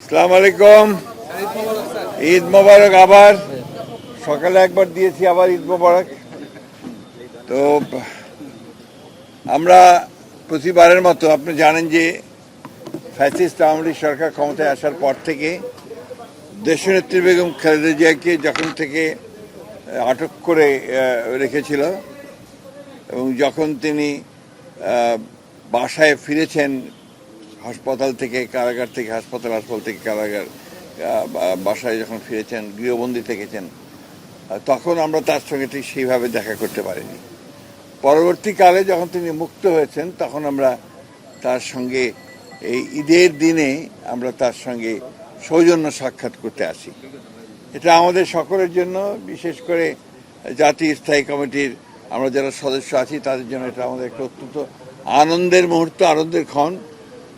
আসসালামু আলাইকুম। ঈদ মোবারক। আবার সকালে একবার দিয়েছি, আবার ঈদ মোবারক। তো আমরা প্রতিবারের মতো আপনি জানেন যে ফ্যাসিস্ট আওয়ামী লীগ সরকার ক্ষমতায় আসার পর থেকে দেশনেত্রী বেগম খালেদা জিয়াকে যখন থেকে আটক করে রেখেছিল এবং যখন তিনি বাসায় ফিরেছেন হাসপাতাল থেকে, কারাগার থেকে হাসপাতাল, থেকে কারাগার, বাসায় যখন ফিরেছেন, গৃহবন্দী থেকেছেন, তখন আমরা তার সঙ্গে ঠিক সেইভাবে দেখা করতে পারিনি। পরবর্তীকালে যখন তিনি মুক্ত হয়েছেন তখন আমরা তার সঙ্গে এই ঈদের দিনে আমরা তার সঙ্গে সৌজন্য সাক্ষাৎ করতে আসি। এটা আমাদের সকলের জন্য, বিশেষ করে জাতীয় স্থায়ী কমিটির আমরা যারা সদস্য আছি তাদের জন্য এটা আমাদের একটা অত্যন্ত আনন্দের মুহূর্ত, আনন্দের ক্ষণ।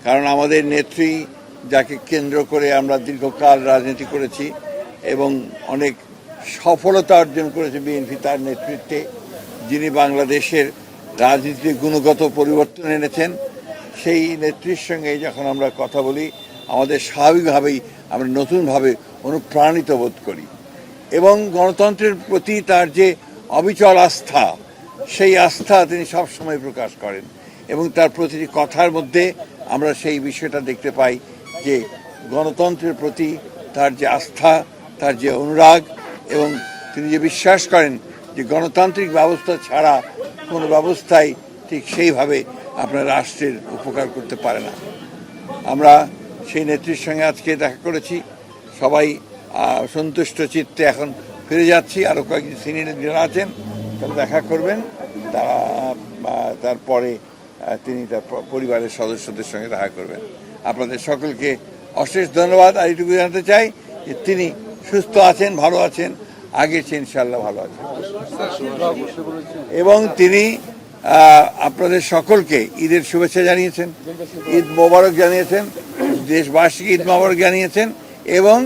কারণ আমাদের নেত্রী, যাকে কেন্দ্র করে আমরা দীর্ঘকাল রাজনীতি করেছি এবং অনেক সফলতা অর্জন করেছে বিএনপি তার নেতৃত্বে, যিনি বাংলাদেশের রাজনীতিতে গুণগত পরিবর্তন এনেছেন, সেই নেত্রীর সঙ্গে যখন আমরা কথা বলি আমাদের স্বাভাবিকভাবেই আমরা নতুনভাবে অনুপ্রাণিত বোধ করি এবং গণতন্ত্রের প্রতি তার যে অবিচল আস্থা, সেই আস্থা তিনি সবসময় প্রকাশ করেন এবং তার প্রতিটি কথার মধ্যে আমরা সেই বিষয়টা দেখতে পাই যে গণতন্ত্রের প্রতি তার যে আস্থা, তার যে অনুরাগ, এবং তিনি যে বিশ্বাস করেন যে গণতান্ত্রিক ব্যবস্থা ছাড়া কোনো ব্যবস্থাই ঠিক সেইভাবে আপনার রাষ্ট্রের উপকার করতে পারে না। আমরা সেই নেত্রীর সঙ্গে আজকে দেখা করেছি, সবাই সন্তুষ্ট চিত্তে এখন ফিরে যাচ্ছি। আরও কয়েকজন সিনিয়র যারা আছেন তারা দেখা করবেন, তারপরে তিনি তার পরিবারের সদস্যদের সঙ্গে দেখা করবেন। আপনাদের সকলকে অশেষ ধন্যবাদ। আর এইটুকু জানাতে চাই যে তিনি সুস্থ আছেন, ভালো আছেন, আগের চেয়ে ইনশাআল্লাহ ভালো আছেন এবং তিনি আপনাদের সকলকে ঈদের শুভেচ্ছা জানিয়েছেন, ঈদ মোবারক জানিয়েছেন, দেশবাসীকে ঈদ মোবারক জানিয়েছেন এবং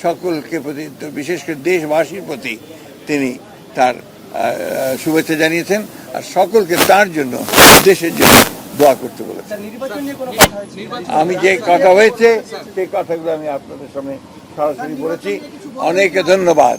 সকলকে প্রতি, বিশেষ করে দেশবাসীর প্রতি তিনি তার শুভেচ্ছা জানিয়েছেন আর সকলকে তার জন্য, দেশের জন্য দোয়া করতে বলেছেন। আমি যে কথা হয়েছে সেই কথাগুলো আমি আপনাদের সামনে সরাসরি বলেছি। অনেক ধন্যবাদ।